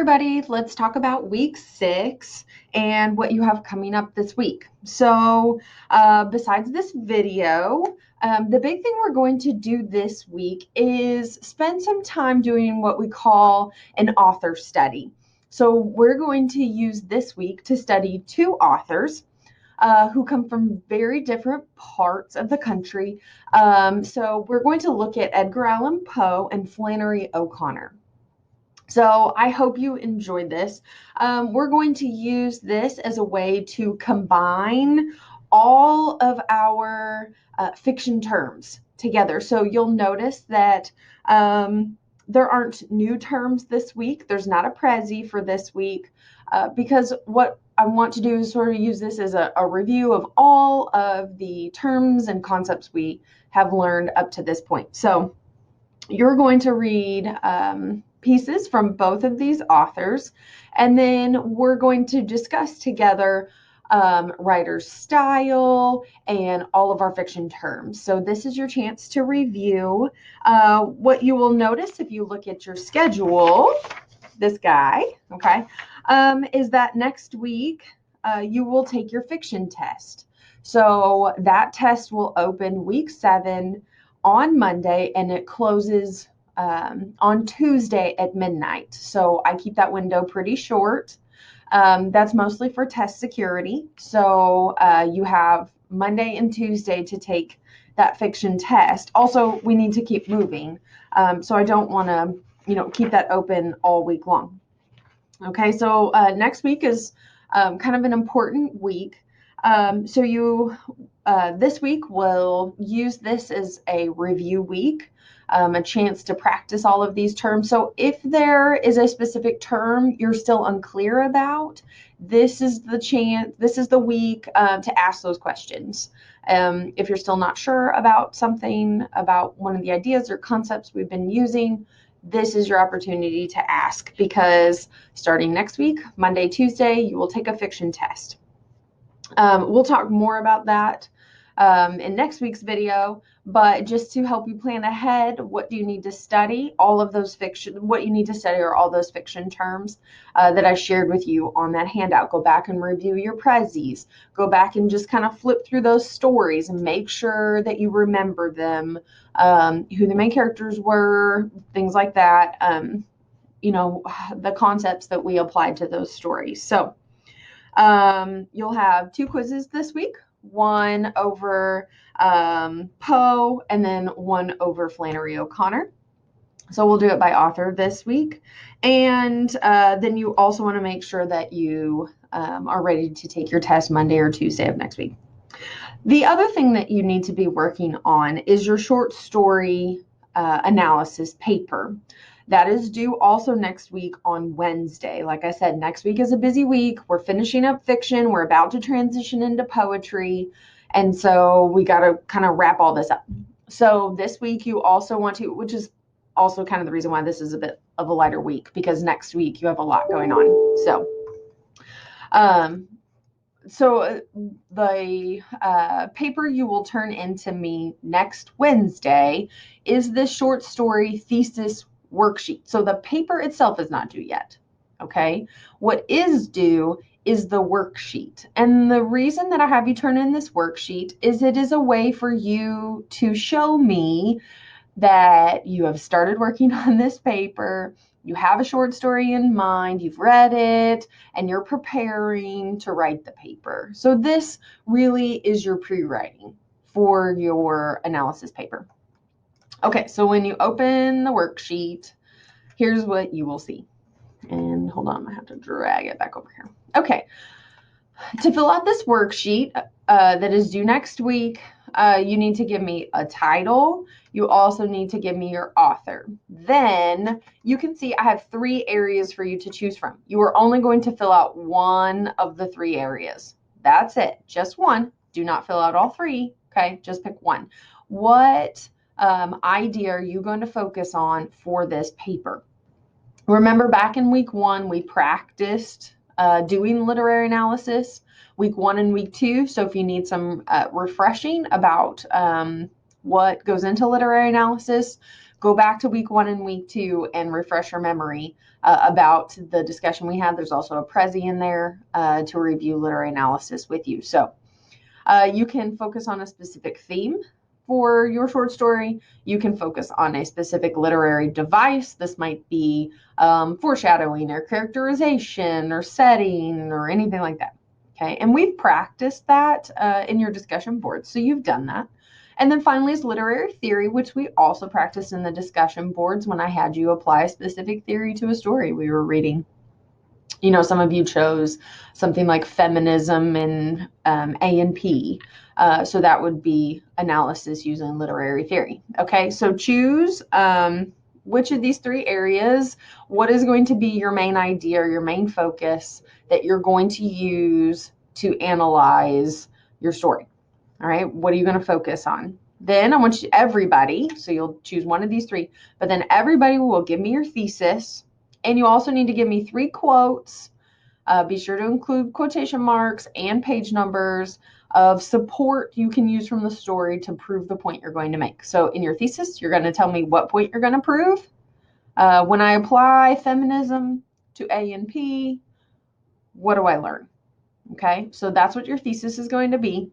everybody. Let's talk about week 6 and what you have coming up this week. So, besides this video, the big thing we're going to do this week is spend some time doing what we call an author study. So, we're going to use this week to study two authors who come from very different parts of the country. So, we're going to look at Edgar Allan Poe and Flannery O'Connor. So I hope you enjoyed this. We're going to use this as a way to combine all of our fiction terms together. So you'll notice that there aren't new terms this week. There's not a Prezi for this week because what I want to do is sort of use this as a review of all of the terms and concepts we have learned up to this point. So you're going to read pieces from both of these authors, and then we're going to discuss together writer's style and all of our fiction terms. So this is your chance to review. What you will notice if you look at your schedule, this guy, okay, is that next week you will take your fiction test. So that test will open week 7 on Monday, and it closes on Tuesday at midnight. So I keep that window pretty short. That's mostly for test security. So you have Monday and Tuesday to take that fiction test. Also, we need to keep moving. So I don't want to, keep that open all week long. Okay, so next week is kind of an important week. This week we'll use this as a review week, a chance to practice all of these terms. So if there is a specific term you're still unclear about, this is the week to ask those questions. If you're still not sure about something, about one of the ideas or concepts we've been using, this is your opportunity to ask, because starting next week, Monday, Tuesday, you will take a fiction test. We'll talk more about that in next week's video, but just to help you plan ahead, what do you need to study? What you need to study are all those fiction terms that I shared with you on that handout. Go back and review your Prezis. Go back and just kind of flip through those stories and make sure that you remember them, who the main characters were, things like that, the concepts that we applied to those stories. So you'll have 2 quizzes this week, one over Poe and then one over Flannery O'Connor. So we'll do it by author this week. And then you also want to make sure that you are ready to take your test Monday or Tuesday of next week. The other thing that you need to be working on is your short story analysis paper. That is due also next week on Wednesday. Like I said, next week is a busy week. We're finishing up fiction. We're about to transition into poetry. And so we got to kind of wrap all this up. So this week you also want to, which is also kind of the reason why this is a bit of a lighter week, because next week you have a lot going on. So, the paper you will turn into me next Wednesday is this short story thesis worksheet. So the paper itself is not due yet. Okay. What is due is the worksheet. And the reason that I have you turn in this worksheet is it is a way for you to show me that you have started working on this paper, you have a short story in mind, you've read it, and you're preparing to write the paper. So this really is your pre-writing for your analysis paper. Okay, so when you open the worksheet, here's what you will see. And hold on, I have to drag it back over here. Okay, to fill out this worksheet that is due next week, you need to give me a title. You also need to give me your author. Then you can see I have 3 areas for you to choose from. You are only going to fill out one of the 3 areas. That's it, just one. Do not fill out all 3, okay? Just pick one. What idea are you going to focus on for this paper? Remember, back in week 1, we practiced doing literary analysis, week 1 and week 2. So if you need some refreshing about what goes into literary analysis, go back to week 1 and week 2 and refresh your memory about the discussion we had. There's also a Prezi in there to review literary analysis with you. So you can focus on a specific theme for your short story. You can focus on a specific literary device. This might be foreshadowing or characterization or setting or anything like that. Okay, and we've practiced that in your discussion board, so you've done that. And then finally is literary theory, which we also practiced in the discussion boards when I had you apply a specific theory to a story we were reading. You know, some of you chose something like feminism and A&P. So that would be analysis using literary theory. Okay, so choose which of these three areas, what is going to be your main idea or your main focus that you're going to use to analyze your story. All right, what are you going to focus on? Then I want you, everybody, so you'll choose one of these three, but then everybody will give me your thesis. And you also need to give me 3 quotes. Be sure to include quotation marks and page numbers of support you can use from the story to prove the point you're going to make. So in your thesis, you're going to tell me what point you're going to prove. When I apply feminism to A&P, what do I learn? Okay, so that's what your thesis is going to be,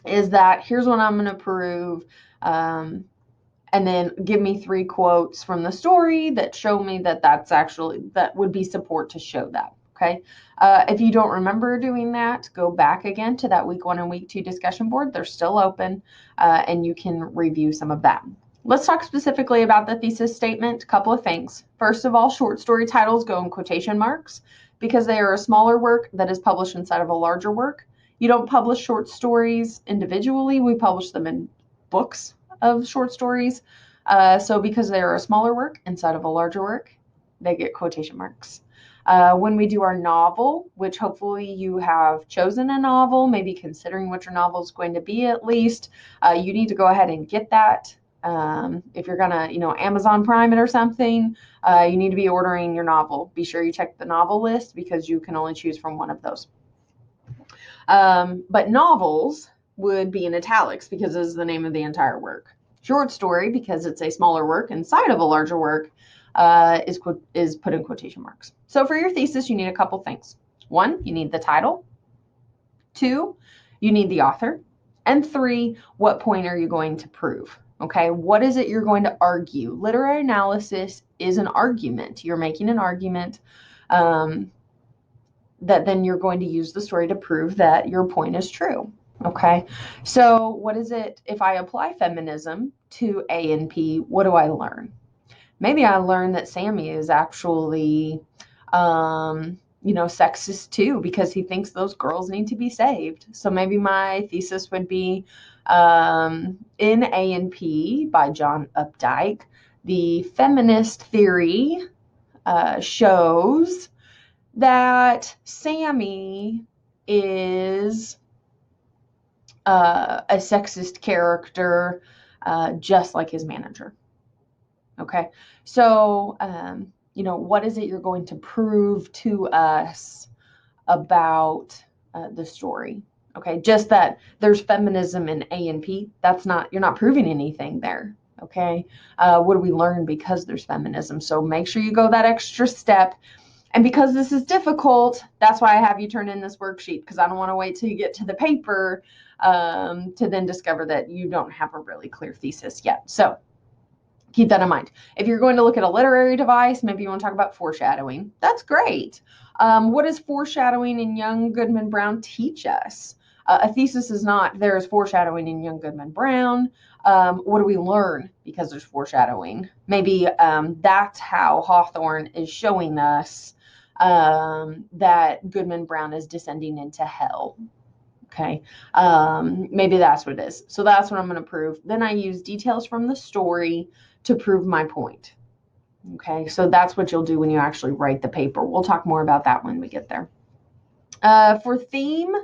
is that here's what I'm going to prove. And then give me 3 quotes from the story that show me that that would be support to show that. Okay. If you don't remember doing that, go back again to that week 1 and week 2 discussion board. They're still open, and you can review some of that. Let's talk specifically about the thesis statement. A couple of things. First of all, short story titles go in quotation marks because they are a smaller work that is published inside of a larger work. You don't publish short stories individually. We publish them in books of short stories. So because they are a smaller work inside of a larger work, they get quotation marks. When we do our novel, which hopefully you have chosen a novel, maybe considering what your novel is going to be at least, you need to go ahead and get that. If you're gonna, Amazon Prime it or something, you need to be ordering your novel. Be sure you check the novel list because you can only choose from one of those. But novels would be in italics because this is the name of the entire work. Short story, because it's a smaller work inside of a larger work, is put in quotation marks. So for your thesis, you need a couple things. 1, you need the title. 2, you need the author. And 3, what point are you going to prove? Okay, what is it you're going to argue? Literary analysis is an argument. You're making an argument that then you're going to use the story to prove that your point is true. Okay, so what is it? If I apply feminism to A&P, what do I learn? Maybe I learn that Sammy is actually, sexist too, because he thinks those girls need to be saved. So maybe my thesis would be in A&P by John Updike, the feminist theory shows that Sammy is a sexist character, just like his manager. Okay, so what is it you're going to prove to us about the story? Okay, just that there's feminism in A&P. You're not proving anything there. Okay, what do we learn because there's feminism? So make sure you go that extra step. And because this is difficult, that's why I have you turn in this worksheet, because I don't want to wait till you get to the paper to then discover that you don't have a really clear thesis yet. So keep that in mind. If you're going to look at a literary device, maybe you want to talk about foreshadowing. That's great. What does foreshadowing in Young Goodman Brown teach us? A thesis is not, there's foreshadowing in Young Goodman Brown. What do we learn because there's foreshadowing? Maybe that's how Hawthorne is showing us that Goodman Brown is descending into hell. Okay, maybe that's what it is. So that's what I'm going to prove. Then I use details from the story to prove my point. Okay, so that's what you'll do when you actually write the paper. We'll talk more about that when we get there. For theme,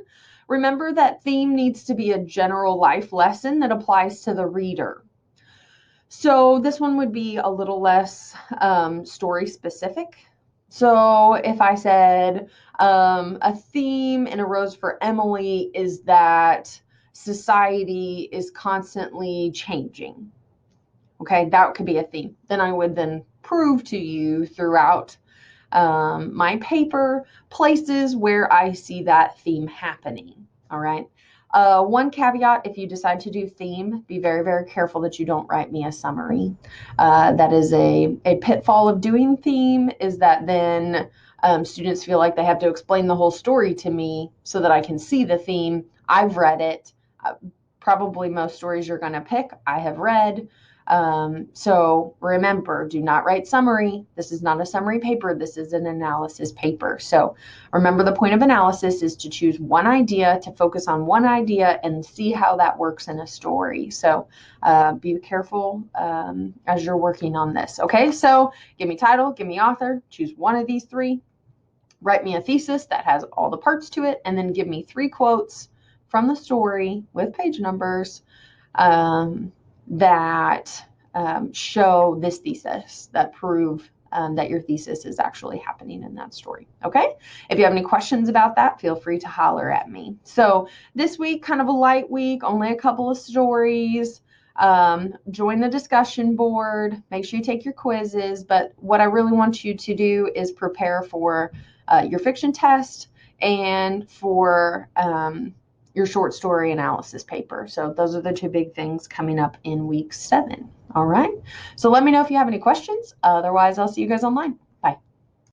remember that theme needs to be a general life lesson that applies to the reader. So this one would be a little less story specific. So if I said a theme in A Rose for Emily is that society is constantly changing. Okay, that could be a theme. Then I would then prove to you throughout my paper places where I see that theme happening. All right. One caveat, if you decide to do theme, be very, very careful that you don't write me a summary. That is a pitfall of doing theme, is that then students feel like they have to explain the whole story to me so that I can see the theme. I've read it. Probably most stories you're going to pick, I have read. So remember, do not write summary. This is not a summary paper. This is an analysis paper. So remember, the point of analysis is to choose one idea, to focus on one idea and see how that works in a story. So be careful as you're working on this. Okay, so give me title, give me author, choose one of these three, write me a thesis that has all the parts to it, and then give me 3 quotes from the story with page numbers that show this thesis, that prove that your thesis is actually happening in that story. Okay. If you have any questions about that, feel free to holler at me. So this week, kind of a light week, only a couple of stories. Join the discussion board. Make sure you take your quizzes. But what I really want you to do is prepare for your fiction test and for your short story analysis paper. So those are the 2 big things coming up in week 7. All right. So let me know if you have any questions. Otherwise, I'll see you guys online.